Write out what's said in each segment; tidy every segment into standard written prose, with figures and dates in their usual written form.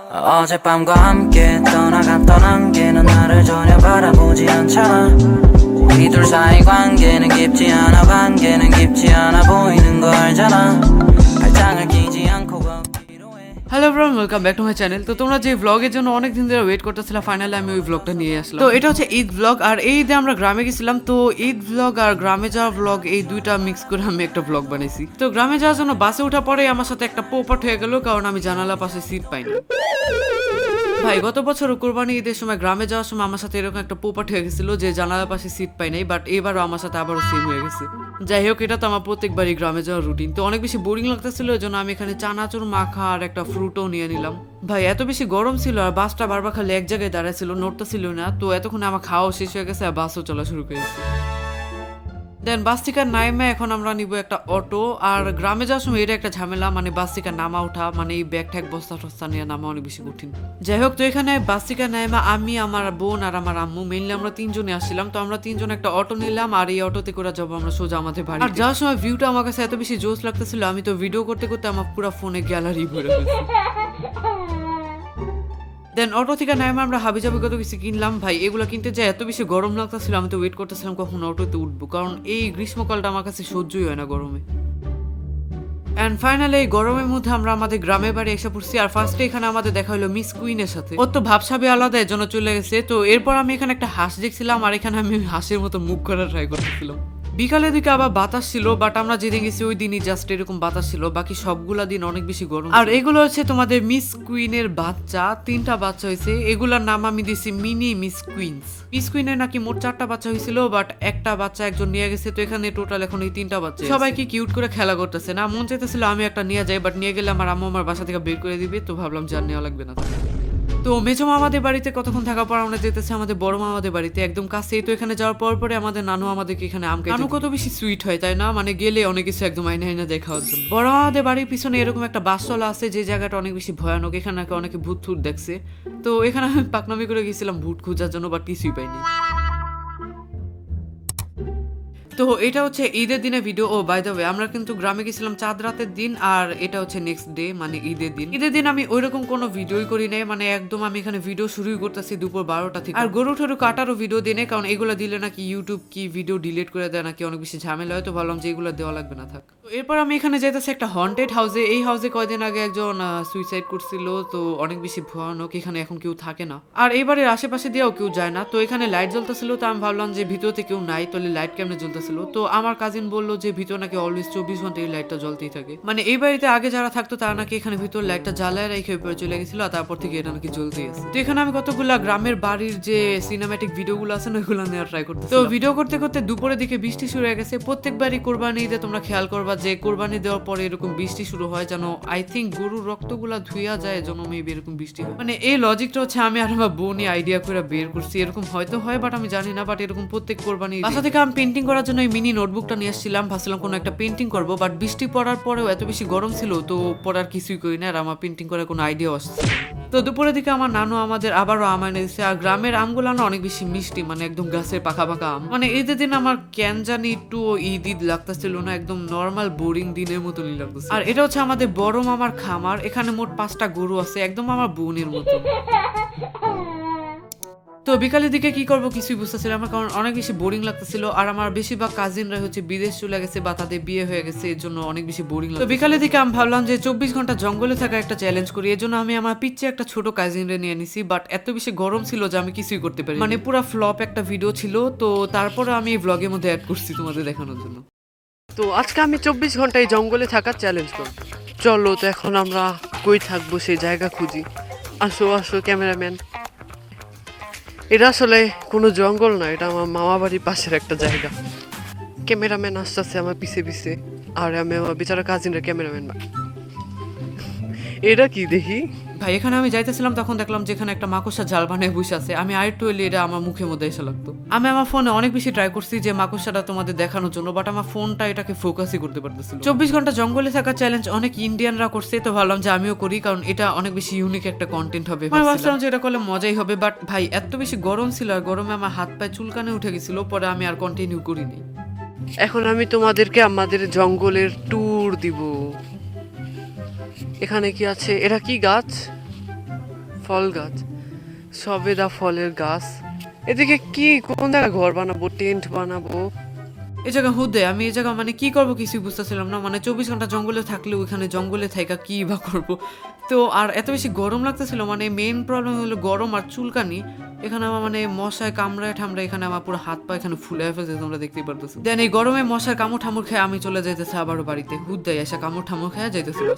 어젯밤과 함께 떠나갔던 안개는 나를 전혀 바라보지 않잖아. 우리 둘 사이 관계는 깊지 않아. 관계는 깊지 않아 보이는 거 알잖아. 발장을 끼지 않고 걷기로 해. Hello everyone, welcome back to my channel. তো তোমরা যে ব্লগের জন্য অনেক দিন ধরে ওয়েট করতেছিলা, ফাইনালি আমি ওই ব্লগটা নিয়ে আসলাম। তো এটা হচ্ছে ঈদ ব্লগ, আর এই ঈদে আমরা গ্রামে গেছিলাম। তো ঈদ ব্লগ আর গ্রামে যাওয়ার ব্লগ এই দুইটা মিক্স করে আমি একটা ব্লগ বানাইছি। তো গ্রামে যাওয়ার জন্য বাসে ওঠা পরে আমার সাথে একটা পোপট হয়ে গেল, কারণ আমি জানালা পাশে সিট পাইনি। ভাই গত বছর কোরবানি ঈদের সময় গ্রামে যাওয়ার সময় আমার সাথে এরকম একটা পোপাট হয়ে গেছিল যে জানালার পাশে সিট পাই নাই, বাট এবারও আমার সাথে আবারও সেম হয়ে গেছে। যাই হোক, এটা তো আমার প্রত্যেকবারই গ্রামে যাওয়ার রুটিন। তো অনেক বেশি বোরিং লাগতেছিল, এই জন্য আমি এখানে চানাচুর মাখা আর একটা ফ্রুটও নিয়ে নিলাম। ভাই এত বেশি গরম ছিল আর বাসটা বারবার খালি এক জায়গায় দাঁড়াইছিল, নড়তে ছিল না। তো এতক্ষণে আমার খাওয়া শেষ হয়ে গেছে আর বাসও চলা শুরু করেছে। দেন বাস থেকে নামে এখন আমরা নিব একটা অটো। আর গ্রামে যাওয়ার সময় এটা একটা ঝামেলা, মানে বাস থেকে নামা ওঠা, মানে এই ব্যাগ ঠ্যাগ বস্তা টস্তা নিয়ে নামা অনেক বেশি কঠিন। যাই হোক, তো এখানে বাস থেকে নামা আমি, আমার বোন আর আমার আম্মু, মেনলি আমরা তিনজনে আসছিলাম। তো আমরা তিনজন একটা অটো নিলাম আর এই অটোতে করে যাবো আমরা সোজা আমাদের বাড়ি। আর যাওয়ার সময় ভিউটা আমার কাছে এত বেশি জোশ লাগতেছিল, আমি তো ভিডিও করতে করতে আমার পুরো ফোনে গ্যালারি ভরে ফেলছি। দেন অটো থেকে নামে আমরা হাবিজাবি কত কিছু কিনলাম। ভাই এগুলো কিনতে যাই এত বেশি গরম লাগতেছিল, আমি তো ওয়েট করতেছিলাম কখন অটোতে উঠবো, কারণ এই গ্রীষ্মকালটা আমার কাছে সহ্যই হয় না গরমে। অ্যান্ড ফাইনালি এই গরমের মধ্যে আমরা আমাদের গ্রামের বাড়ি এসে পড়ছি। আর ফার্স্টে এখানে আমাদের দেখা হলো মিস কুইনের সাথে। ওর তো ভাবসাবে আলাদা, এর জন্য চলে গেছে। তো এরপর আমি এখানে একটা হাঁস দেখছিলাম আর এখানে আমি হাঁসের মতো মুখ করা ট্রাই করতেছিলাম। বিকালের দিকে আবার বাতাস ছিল, বাট আমরা যেদিন গেছি ওই দিনই জাস্ট এরকম বাতাস ছিল, বাকি সবগুলা দিন অনেক বেশি গরম। আর এগুলো হচ্ছে তোমাদের মিস কুইনের বাচ্চা, 3টা বাচ্চা হয়েছে। এগুলার নাম আমি দিছি মিনি মিস কুইন্স। মিস কুইনের নাকি মোট 4টা বাচ্চা হয়েছিল, বাট একটা বাচ্চা একজন নিয়ে গেছে। তো এখানে টোটাল এখন এই 3টা বাচ্চা। সবাই কি কিউট করে খেলা করতেছে না, মন চাইতেছিল আমি একটা নিয়ে যাই, বাট নিয়ে গেলে আমার আম্মু আমার বাসা থেকে বের করে দিবে। তো ভাবলাম যে আর নেওয়া লাগবে না। তো মেজো মামাদের বাড়িতে কতক্ষণ থাকার পর আমরা যেতেছি আমাদের বড় মামাদের বাড়িতে, একদম কাছেই। তো এখানে যাওয়ার পর পরে আমাদের নানু আমাদেরকে এখানে আম খাইতে। নানু কত বেশি সুইট হয় তাই না, মানে গেলে অনেক কিছু একদম আইনা আইনা দেখার জন্য। বড় মামাদের বাড়ির পিছনে এরকম একটা বাসতলা আছে, যে জায়গাটা অনেক বেশি ভয়ানক। এখানে নাকি অনেকে ভূত ঠুট দেখছে। তো এখানে আমি পাকনামি করে গেছিলাম ভূত খোঁজার জন্য, বাট কিছুই পাইনি। তো এটা হচ্ছে ঈদের দিনে ভিডিও। ও বাই দ্য ওয়ে, আমরা কিন্তু গ্রামে গেছিলাম চাঁদ রাতের দিন, আর এটা হচ্ছে নেক্সট ডে মানে ঈদের দিন। ঈদের দিন আমি ওইরকম কোনো ভিডিওই করি নাই, মানে একদম আমি এখানে ভিডিও শুরুই করতেছি দুপুর 12টা থেকে। আর গরু ঠরু কাটারও ভিডিও দিই না, কারণ এগুলো দিলে নাকি ইউটিউব কি ভিডিও ডিলিট করে দেয় নাকি অনেক বেশি ঝামেলা হয়। তো ভাবলাম যে এগুলো দেওয়া লাগবে না থাক। তো এরপর আমি এখানে যাইতেছি একটা হন্টেড হাউসে। এই হাউসে কয়দিন আগে একজন সুইসাইড করছিল, তো অনেক বেশি ভয়ানক। এখানে এখন কেউ থাকে না, আর এবারের আশেপাশে দিয়েও কেউ যায় না। তো এখানে লাইট জ্বলতেছিল, তো আমি ভাবলাম যে ভিতরতে কেউ নাই, তাহলে লাইট কেমনে জ্বলতেছিল। তো আমার কাজিন বললো যে ভিতর নাকি অলওয়েজ 24 ঘন্টা এই লাইটটা জ্বলতেই থাকে, মানে এই বাড়িতে আগে যারা থাকতো তারা নাকি এখানে ভিতর লাইটটা জ্বালায় রেখে উপরে চলে গেছিল, আর তারপর থেকে এটা নাকি জ্বলতেই আছে। তো এখানে আমি কতগুলা গ্রামের বাড়ির যে সিনেম্যাটিক ভিডিওগুলো আছে না, ওইগুলো নেওয়ার ট্রাই করতে। তো ভিডিও করতে করতে দুপুরের দিকে বৃষ্টি শুরু হয়ে গেছে। প্রত্যেকবারই কোরবানি ঈদে তোমরা খেয়াল করবা যে কোরবানি দেওয়ার পরে এরকম বৃষ্টি শুরু হয়, যেন আই থিঙ্ক গরুর রক্তগুলা ধুইয়া যায়, যেন মেবি এরকম বৃষ্টি হয়। মানে এই লজিকটা হচ্ছে আমি আর আমার বোনই আইডিয়া করে বের করছি। এরকম হয়তো হয়, বাট আমি জানি না। বাট এরকম প্রত্যেক কোরবানি বাসা থেকে আমি পেন্টিং করার জন্য এই মিনি নোটবুকটা নিয়ে আসছিলাম, ভাবছিলাম কোনো একটা পেন্টিং করবো, বাট বৃষ্টি পড়ার পরেও এত বেশি গরম ছিল, তো পড়ার কিছুই করি না, আর আমার পেন্টিং করার কোনো আইডিয়া আসছে। তো দুপুরের দিকে আমার নানু আমাদের আবারও আম এনে দিচ্ছে। আর গ্রামের আমগুলো না অনেক বেশি মিষ্টি, মানে একদম গাছের পাকা পাকা আম। মানে ঈদের দিন আমার কেন জানি একটু ঈদ ঈদ লাগতেছিল না, একদম নর্মাল বোরিং দিনের মতনই লাগতেছে। আর এটা হচ্ছে আমাদের বড় মামার খামার। এখানে মোট 5টা গরু আছে, একদম আমার বোনের মতো। তো বিকালের দিকে কি করবো কিছুই বুঝতেছিলাম না, কারণ অনেক বেশি বোরিং লাগতেছিল। আর আমার বেশিরভাগ কাজিনরা হচ্ছে বিদেশ চলে গেছে বা তাদের বিয়ে হয়ে গেছে, এর জন্য অনেক বেশি বোরিং লাগে। তো বিকালের দিকে আমি ভাবলাম যে 24 ঘন্টা জঙ্গলে থাকা একটা চ্যালেঞ্জ করি। এর জন্য আমি আমার পিচ্ছে একটা ছোট কাজিনরে নিয়ে নিছি, বাট এত বেশি গরম ছিল যে আমি কিছুই করতে পারি, মানে পুরো ফ্লপ একটা ভিডিও ছিল। তো তারপরে আমি এই ব্লগের মধ্যে অ্যাড করছি তোমাদের দেখানোর জন্য। তো আজকে আমি 24 ঘন্টায় জঙ্গলে থাকার চ্যালেঞ্জ করব। চলো, তো এখন আমরা কই থাকবো সেই জায়গা খুঁজি। আসো আসো ক্যামেরাম্যান। এটা আসলে কোনো জঙ্গল না, এটা আমার মামা বাড়ির পাশের একটা জায়গা। ক্যামেরাম্যান আসতেছে আমার পিছে পিছে, আর আমি আমার বিচারা কাজিনের ক্যামেরাম্যান। এটা কি দেখি ভাই, এখানে আমি যাইতেছিলাম তখন দেখলাম যে এখানে একটা মাকড়সা জাল বানিয়ে বসে আছে। আমি আরেকটু এলে এটা আমার মুখের মধ্যে এসে লাগতো। আমি আমার ফোনে অনেক বেশি ট্রাই করছি যে মাকড়সাটা তোমাদের দেখানোর জন্য, বাট আমার ফোনটা এটাকে ফোকাসই করতে পারতেছিল। 24 ঘন্টা জঙ্গলে থাকা চ্যালেঞ্জ অনেক ইন্ডিয়ানরা করছে, তো ভাবলাম যে আমিও করি, কারণ এটা অনেক বেশি ইউনিক একটা কন্টেন্ট হবে। আমি ভাবছিলাম যে এটা করলে মজাই হবে, বাট ভাই এত বেশি গরম ছিল, আর গরমে আমার হাত পায়ে চুলকানে উঠে গেছিল। পরে আমি আর কন্টিনিউ করিনি। এখন আমি তোমাদেরকে আমাদের জঙ্গলের ট্যুর দিব। এখানে কি আছে, এটা কি গাছ? ফল গাছ, সবেদা ফলের গাছ। এদিকে কি কোন জায়গায় ঘর বানাবো, টেন্ট বানাবো? এই জায়গা হুদে আমি এই জায়গা মানে কি করবো কিছুই বুঝতেছিলাম না। মানে 24 ঘন্টা জঙ্গলে থাকলে ওইখানে জঙ্গলে থাকা কি বা করবো। তো আর এত বেশি গরম লাগতেছিল, মানে মেইন প্রবলেম হলো গরম আর চুলকানি। এখানে আমার মানে মশায় কামড়ায় ঠামড়ায় এখানে আমার পুরো হাত পা এখানে ফুলে ফেলছে, তোমরা দেখতেই পারতেছো। দেন এই গরমে মশার কামড় ঠামড় খেয়ে আমি চলে যাইতেছি আবারও বাড়িতে। হুদ্দাই এসে কামড় ঠামড় খেয়ে যাইতেছিল।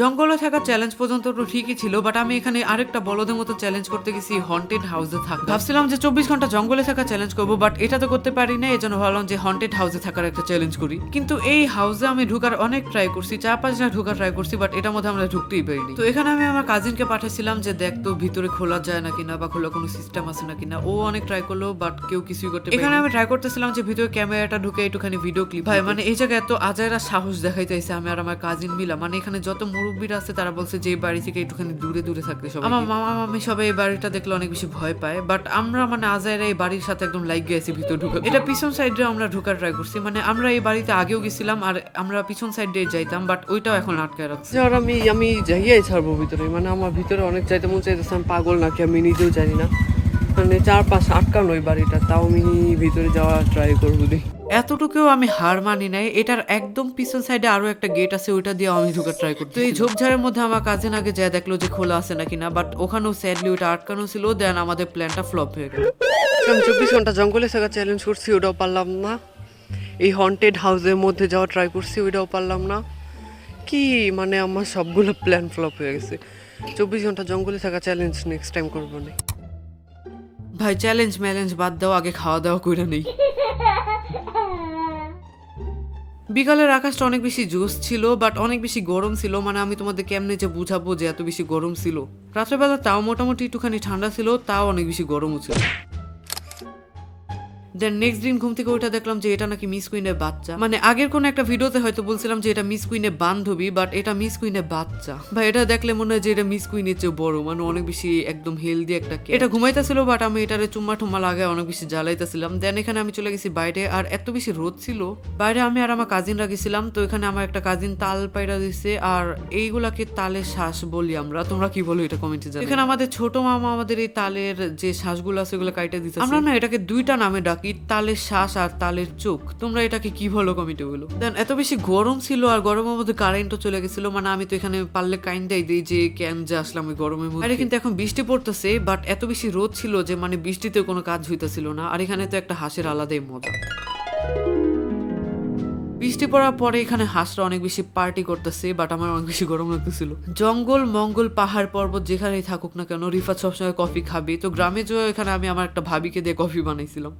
জঙ্গলে থাকা চ্যালেঞ্জ পর্যন্ত তো ঠিকই ছিল, বাট আমি এখানে আরেকটা বলদের মতো চ্যালেঞ্জ করতে গেছি হন্টেড হাউসে থাকা। ভাবছিলাম যে 24 ঘন্টা জঙ্গলে থাকা চ্যালেঞ্জ করবো, বাট এটা তো করতে পারি না। এই জন্য ভাবলাম যে হন্টেড হাউসে থাকার একটা চ্যালেঞ্জ করি। কিন্তু এই হাউসে আমি ঢুকার অনেক ট্রাই করছি, 4-5 বার ঢুকার ট্রাই করছি, বাট এটার মধ্যে আমরা ঢুকতেই পারিনি। তো এখানে আমি আমার কাজিনকে পাঠাইছিলাম যে দেখ তো ভিতরে খোলা যায় না কিনা বা খোলা কোনো সিস্টেম আছে না কিনা। ও অনেক ট্রাই করলো, বাট কেউ কিছুই করতে পারেনি। এখানে আমি ট্রাই করতেছিলাম যে ভিতরে ক্যামেরাটা ঢুকে একটুখানি ভিডিও ক্লিপ। ভাই মানে এই জায়গায় এত আজাইরা সাহস দেখাইতেছে আমি আর আমার কাজিন মিলা। মানে এখানে যত মুরব্বীরা আছে তারা বলছে যে বাড়ি থেকে একটুখানি দূরে দূরে থাকতে সবাই। আমার মামা মামি সবাই এই বাড়িটা দেখলে অনেক বেশি ভয় পায়, বাট আমরা মানে আজাইরা এই বাড়ির সাথে একদম লাইক গেছি ভিতরে ঢুকে। এটা পিছন সাইডে আমরা ঢোকার ট্রাই করছি, মানে আমরা এই বাড়িতে আগেও গেছিলাম আর আমরা পিছন সাইডে যাইতাম, বাট ওইটাও এখন আটকায় রাখছি। আর আমি যাইয়াই ছাড়বো ভিতরে, মানে আমার ভিতরে অনেক চাইতে মন চাইতেছে। আমি পাগল নাকি আমি নিজেও জানি না, মানে 4-5 আটকানো ওই বাড়িটা, তাও আমি ভিতরে যাওয়া ট্রাই করবো। দেখি এতটুকুও আমি হার মানি নাই। এটার একদম পিছন সাইডে আরো একটা গেট আছে, ওইটা দিয়ে আমি ঢোকার ট্রাই করতে। তো এই ঝোপঝাড়ের মধ্যে আমার কাজিন আগে যা দেখলো যে খোলা আছে নাকি না, বাট ওখানেও স্যাডলি ওইটা আটকানো ছিল। দেন আমাদের প্ল্যানটা ফ্লপ হয়ে গেল। আমি 24 ঘন্টা জঙ্গলে থাকা চ্যালেঞ্জ করছি, ওটাও পারলাম না। এই হন্টেড হাউসের মধ্যে যাওয়া ট্রাই করছি, ওইটাও পারলাম না। কি মানে আমার সবগুলো প্ল্যান ফ্লপ হয়ে গেছে। 24 ঘন্টা জঙ্গলে থাকা চ্যালেঞ্জ নেক্সট টাইম করবো না। ভাই চ্যালেঞ্জ ম্যালেঞ্জ বাদ দাও, আগে খাওয়া দাওয়া করে নেই। বিকালের আকাশটা অনেক বেশি জোস ছিল, বাট অনেক বেশি গরম ছিল। মানে আমি তোমাদের কেমনে যে বুঝাবো যে এত বেশি গরম ছিল। রাত্রেবেলা তাও মোটামুটি একটুখানি ঠান্ডা ছিল, তাও অনেক বেশি গরমও ছিল। দেন নেক্সট দিন ঘুম থেকে ওইটা দেখলাম যে এটা নাকি মিস কুইনের বাচ্চা। মানে আগের কোন একটা ভিডিওতে হয়তো বলছিলাম যে এটা মিস কুইনের বান্ধবী, বাট এটা মিস কুইনের বাচ্চা। ভাই এটা দেখলে মনে হয় যে এটা মিস কুইনের চেয়ে বড়, মানে অনেক বেশি একদম হেলদি একটা। এটা ঘুমাইতেছিল, বাট আমি এটারে চুম্মা টুম্মা লাগায় অনেক বেশি জ্বালাইতেছিলাম। দেন এখানে আমি চলে গেছি বাইরে, আর এত বেশি রোদ ছিল বাইরে। আমি আর আমার কাজিনরা গেছিলাম, তো এখানে আমার একটা কাজিন তাল পায়রা দিচ্ছে, আর এইগুলাকে তালের শ্বাস বলি আমরা। তোমরা কি বলো এটা কমেন্টে জানাও। এখানে আমাদের ছোট মামা আমাদের এই তালের যে শ্বাসগুলো আছে ওগুলো কাইটা দিচ্ছে। আমরা না এটাকে দুইটা নামে ডাকি, তালের শ্বাস আর তালের চোখ। তোমরা এটাকে কি বলো কমেন্টে বলো। দেন এত বেশি গরম ছিল, আর গরমের মধ্যে কারেন্টও চলে গেছিল। মানে আমি তো এখানে পারলে কাইন্ডাই দিই যে কেন যে আসলাম ওই গরমের মধ্যে। আরে কিন্তু এখন বৃষ্টি পড়তেছে, বাট এত বেশি রোদ ছিল যে মানে বৃষ্টিতে কোনো কাজ হইতেছিল না। আর এখানে তো একটা হাঁসের আলাদাই মজা। বৃষ্টি পড়ার পরে এখানে হাঁসরা অনেক বেশি পার্টি করতেছে, বাট আমার অনেক বেশি গরম লাগতেছিল। জঙ্গল মঙ্গল পাহাড় পর্বত যেখানেই থাকুক না কেন, রিফাত সবসময় কফি খাবে। তো গ্রামে যে এখানে আমি আমার একটা ভাবিকে দিয়ে কফি বানাইছিলাম।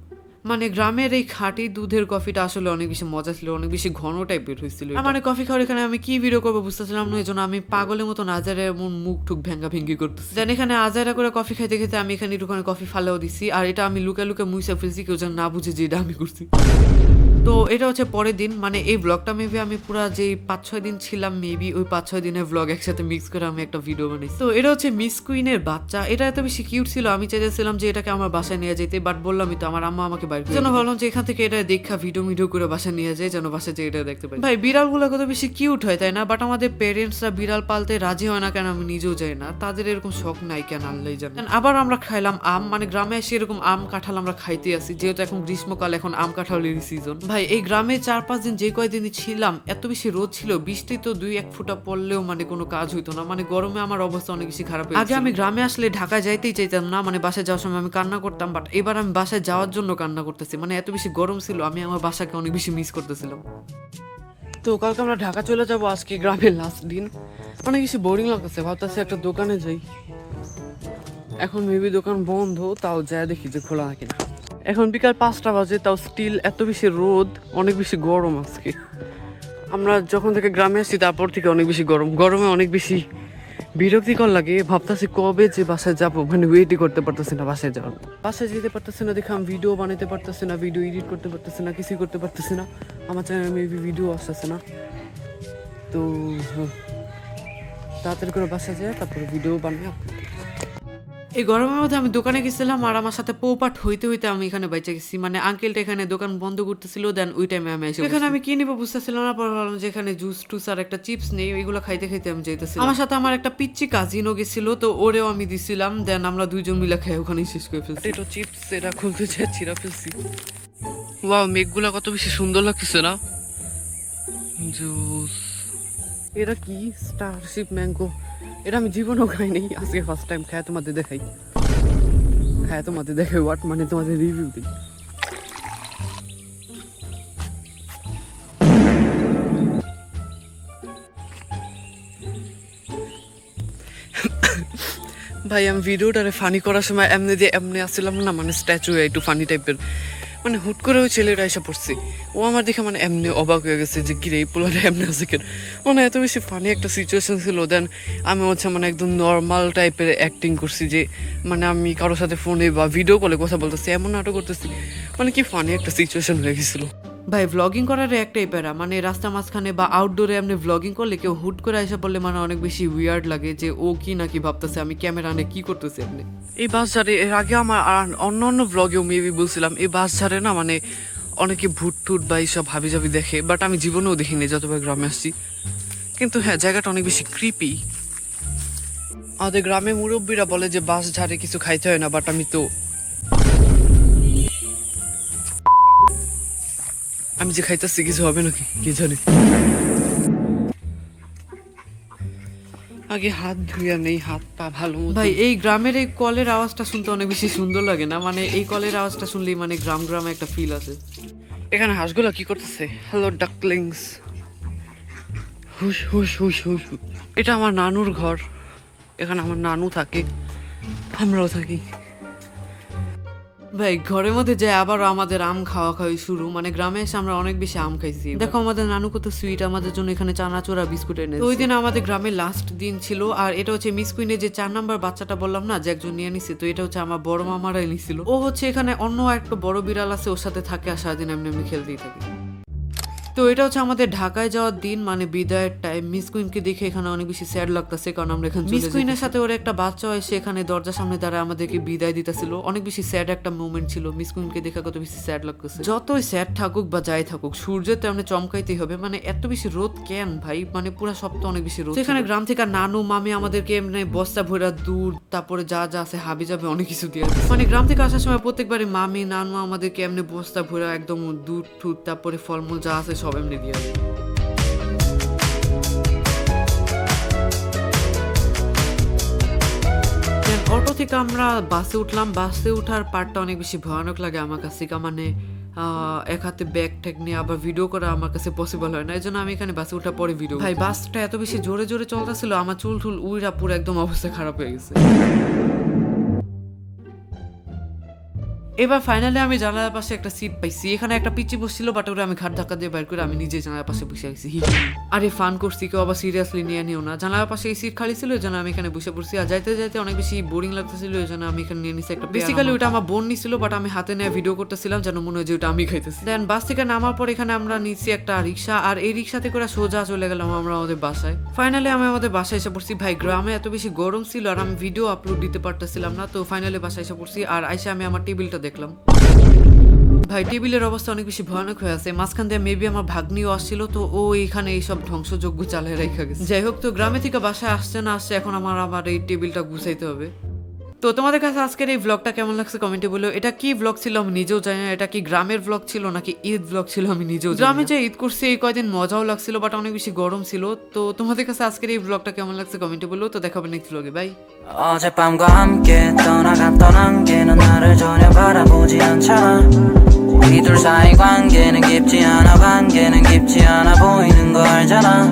মানে গ্রামের এই খাঁটি দুধের কফিটা আসলে অনেক বেশি মজা ছিল, অনেক বেশি ঘন টাইপের হয়েছিল। মানে কফি খাওয়ার এখানে আমি কি ভিডিও করবো বুঝতেছিলাম না, এই জন্য আমি পাগলের মতো আজারে এমন মুখ ঠুক ভেঙ্গা ভেঙ্গি করতেছি। দেন এখানে আজারা করে কফি খাইতে খেতে আমি এখানে একটুখানি কফি ফালেও দিছি, আর এটা আমি লুকে লুকে মুইসা ফেলছি, কেউ যেন না বুঝে যে এটা আমি করছি। তো এটা হচ্ছে পরের দিন, মানে এই ব্লগটা মেবি আমি পুরা যে 5-6 দিন ছিলাম, মেবি ওই 5-6 দিনের ব্লগ একসাথে মিক্স করে আমি একটা ভিডিও বানাইছি। তো এটা হচ্ছে মিস কুইনের বাচ্চা। এটা এত বেশি কিউট ছিল, আমি চাইছিলাম যে এটাকে আমার বাসায় নিয়ে যেতে, বাট বললামই তো আমার আম্মা আমাকে বাইরে জন্য ভাবলাম যে এখান থেকে এটা দেখা ভিডিও করে বাসায় নিয়ে যায়, যেন বাসায় যে এটা দেখতে পাই। ভাই বিড়ালগুলো কত বেশি কিউট হয় তাই না, বাট আমাদের পেরেন্টসরা বিড়াল পালতে রাজি হয় না কেন আমি নিজেও যাই না, তাদের এরকম শখ নাই কেন আল্লাহই জানে। আবার আমরা খাইলাম আম, মানে গ্রামে এসে এরকম আম কাঁঠাল আমরা খাইতে আসি, যেহেতু এখন গ্রীষ্মকাল, এখন আম কাঁঠালের সিজন। ভাই এই গ্রামে 4-5 দিন যে কয়দিনই ছিলাম এত বেশি রোদ ছিল, বৃষ্টি তো 2-1 ফোঁটা পড়লেও মানে কোনো কাজ হইতো না। মানে গরমে আমার অবস্থা অনেক বেশি খারাপ হয়েছে। আগে আমি গ্রামে আসলে ঢাকায় যাইতেই চাইতাম না, মানে বাসায় যাওয়ার সময় আমি কান্না করতাম, বাট এবার আমি বাসায় যাওয়ার জন্য কান্না করতেছি। মানে এত বেশি গরম ছিল, আমি আমার বাসাকে অনেক বেশি মিস করতেছিলাম। তো কালকে আমরা ঢাকা চলে যাবো, আজকে গ্রামের লাস্ট দিন। অনেক বেশি বোরিং লাগতেছে, ভাবতেছি একটা দোকানে যাই। এখন মেবি দোকান বন্ধ, তাও যায় দেখি যে খোলা নাকি না। এখন বিকাল 5টা বাজে, তাও স্টিল এত বেশি রোদ, অনেক বেশি গরম আজকে। আমরা যখন থেকে গ্রামে আসছি তারপর থেকে অনেক বেশি গরম, গরমে অনেক বেশি বিরক্তিকর লাগে। ভাবতেছি কবে যে বাসায় যাবো, মানে ওয়েটই করতে পারতেছি না বাসায় যাওয়ার। বাসায় যেতে পারতেছি না দেখে আমি ভিডিও বানাতে পারতেছি না, ভিডিও এডিট করতে পারতেছি না, কিছুই করতে পারতেছি না। আমার চ্যানেলে মেবি ভিডিও আসতেছে না। তো তাড়াতাড়ি করে বাসায় যায়, তারপরে ভিডিও বানিয়ে এই গরমের মধ্যে আমি দোকানে গেছিলাম আর আমার সাথে পৌপাট হইতে হইতে আমি এখানে বাইচে গেছি, মানে আঙ্কেলটা এখানে দোকান বন্ধ করতেছিল, দেন ওই টাইমে আমি এসে এখানে আমি কি নিবো বুঝতেছিলাম না, পর ভাবলাম যে এখানে জুস টুস আর একটা চিপস নেই, ওইগুলো খাইতে খাইতে আমি যাইতেছিলাম। আমার সাথে আমার একটা পিচ্চি কাজিনও গেছিল, তো ওরেও আমি দিছিলাম, দেন আমরা দুইজন মিলে খাই ওখানেই শেষ করে ফেলছি। এটা চিপস, এটা খুলতে চাই ছিঁড়া ফেলছি। ওয়াও, মেঘগুলা কত বেশি সুন্দর লাগতেছে না? জুস, এটা কি স্টারশিপ ম্যাঙ্গো, এটা আমি জীবনেও খাই নাই, আজকে ফার্স্ট টাইম খায় তোমাদের দেখাই, হোয়াট মানে তোমাদের রিভিউ দিই। ভাই আমি ভিডিওটারে ফানি করার সময় এমনি আসছিলাম না, মানে স্ট্যাচু একটু ফানি টাইপের, মানে হুট করে ওই ছেলেটা এসে পড়ছে, ও আমার দেখে মানে এমনি অবাক হয়ে গেছে যে কিরে এই পোলাটা এমনি আছে কেন, মানে এত বেশি ফানি একটা সিচুয়েশন ছিল। দেন আমি মানে একদম নর্মাল টাইপের অ্যাক্টিং করছি, যে মানে আমি কারোর সাথে ফোনে বা ভিডিও কলে কথা বলতেছি, এমন নাটক করতেছি, মানে কি ফানি একটা সিচুয়েশন হয়ে গেছিল। ভাই ভ্লগিং করার একটাই প্যারা, মানে রাস্তা মাঝখানে বা আউটডোরে এমনি ভ্লগিং করলে কেউ হুট করে এসে পড়লে মানে অনেক বেশি উইয়ার্ড লাগে, যে ও কি নাকি ভাবতেছে আমি ক্যামেরা আনে কি করতেছি আপনি। এই বাস ঝাড়ে এর আগে আমার অন্য ভ্লগেও মেবি বলছিলাম, এই বাস ঝাড়ে না মানে অনেকে ভুট টুট বা এইসব হাবি জাবি দেখে, বাট আমি জীবনেও দেখিনি যতবার গ্রামে আসছি। কিন্তু হ্যাঁ, জায়গাটা অনেক বেশি ক্রিপি। আমাদের গ্রামে মুরব্বীরা বলে যে বাস ঝাড়ে কিছু খাইতে হয় না, বাট আমি যে খাইতেছি কিছু হবে নাকি কি জানি। আগে হাত ধুইয়া নেই, হাত পা ভালো। ভাই এই গ্রামের এই কলের আওয়াজটা শুনতে অনেক বেশি সুন্দর লাগে না, মানে এই কলের আওয়াজটা শুনলেই মানে গ্রামে একটা ফিল আছে। এখানে হাঁসগুলো কি করতেছে? হ্যালো ডাকলিংস, হুশ হুশ হুশ হুশ। এটা আমার নানুর ঘর, এখানে আমার নানু থাকে, আমরাও থাকি। ভাই ঘরের মধ্যে যে আবারও আমাদের আম খাওয়া শুরু, মানে গ্রামে এসে আমরা অনেক বেশি আম খাইছি। দেখো আমাদের নানু কত সুইট, আমাদের জন্য এখানে চানাচুরা বিস্কুট এনে। ওই দিন আমাদের গ্রামের লাস্ট দিন ছিল, আর এটা হচ্ছে মিস কুইনের যে 4 নাম্বার বাচ্চাটা বললাম না যে একজন নিয়ে নিছে, তো এটা হচ্ছে আমার বড় মামারাই নিছিল। ও হচ্ছে এখানে অন্য একটা বড় বিড়াল আছে, ওর সাথে থাকে আর সারাদিন এমনি খেলতেই থাকে। তো এটা হচ্ছে আমাদের ঢাকায় যাওয়ার দিন, মানে বিদায়ের টাইম। মিস কুইনকে দেখে এখানে অনেক বেশি স্যাড লাগতেছে, কারণ আমরা এখানে মিস কুইনের সাথে ওর একটা বাচ্চা হয়, সে এখানে দরজার সামনে দাঁড়ায় আমাদেরকে বিদায় দিতেছিল। অনেক বেশি স্যাড একটা মোমেন্ট ছিল, মিস কুইনকে দেখে কত বেশি স্যাড লাগতেছে। যতই স্যাড থাকুক বা যাই থাকুক, সূর্যের তেমনি চমকাইতেই হবে, মানে এত বেশি রোদ কেন ভাই, মানে পুরো সপ্তাহ অনেক বেশি রোদ। এখানে গ্রাম থেকে নানু মামি আমাদেরকে এমনি বস্তা ভরা দুধ, তারপরে যা যা আছে হাবি যাবে অনেক কিছু দিয়ে, মানে গ্রাম থেকে আসার সময় প্রত্যেকবারই মামি নানু আমাদেরকে এমনি বস্তা ভরা একদম দুধ টুধ তারপরে ফলমূল যা আছে সব এমনি দিয়ে। অটো থেকে আমরা বাসে উঠলাম, বাসে উঠার পার্টটা অনেক বেশি ভয়ানক লাগে আমার কাছে, মানে এক হাতে ব্যাগ ট্যাগ নিয়ে আবার ভিডিও করা আমার কাছে পসিবল হয় না, এই জন্য আমি এখানে বাসে উঠার পরে ভিডিও। ভাই বাসটা এত বেশি জোরে জোরে চলতেছিল, আমার চুল টুল উইরা পুরো একদম অবস্থা খারাপ হয়ে গেছে। এবার ফাইনালি আমি জানালার পাশে একটা সিট পাইছি, এখানে একটা পিচ্চি বসছিল, বাট ওরা আমি ঘাট ধাক্কা দিয়ে বের করে আমি নিজে জানালার পাশে বসে গেছি। আরে ফান করছি, কেউ আবার সিরিয়াসলি নিয়ে নিও না। জানালার পাশে এই সিট খালি ছিল, এই জন্য আমি এখানে বসে পড়ছি, আর যাইতে যাইতে অনেক বেশি বোরিং লাগতেছিল, এই জন্য আমি এখানে নিয়ে নিছি একটা। বেসিক্যালি ওটা আমার বোন নিছিল, বাট আমি হাতে নিয়ে ভিডিও করতেছিলাম যেন মনে হয় যে ওটা আমি খাইতেছি। দেন বাস থেকে নামার পর এখানে আমরা নিচ্ছি একটা রিক্সা, আর এই রিক্সাতে করে সোজা চলে গেলাম আমরা আমাদের বাসায়। ফাইনালি আমি আমাদের বাসায় এসে পড়ছি। ভাই গ্রামে এত বেশি গরম ছিল আর আমি ভিডিও আপলোড দিতে পারতেছিলাম না, তো ফাইনালি বাসায় এসে পড়ছি। আর আইসা আমি আমার টেবিলটা দেখলাম, ভাই টেবিলের অবস্থা অনেক বেশি ভয়ানক হয়ে আছে। মাঝখান দিয়ে মেবি আমার ভাগ্নিও আসছিল, তো ও এখানে এইসব ধ্বংসযোগ্য চালিয়ে রেখে গেছে। যাই হোক, তো গ্রামে থেকে বাসায় আসছে না আসছে, এখন আমার এই টেবিলটা গুছাইতে হবে। তো তোমাদের কাছে আজকের এই ব্লগটা কেমন লাগছে কমেন্টে বলো। এটা কি ব্লগ ছিল আমি নিজেও জানি না, এটা কি গ্রামের ব্লগ ছিল নাকি ঈদ ব্লগ ছিল আমি নিজেও। গ্রামে যে ঈদ করছি এই কয়দিন মজাও লাগছিল, বাট অনেক বেশি গরম ছিল। তো তোমাদের কাছে আজকের এই ব্লগটা কেমন লাগছে কমেন্টে বলো। তো দেখাবে নেক্সট ব্লগে, বাই। 어젯밤과 함께 떠나갔던 안개는 나를 전혀 바라보지 않잖아. 우리 둘 사이 관계는 깊지 않아, 관계는 깊지 않아 보이는 거 알잖아.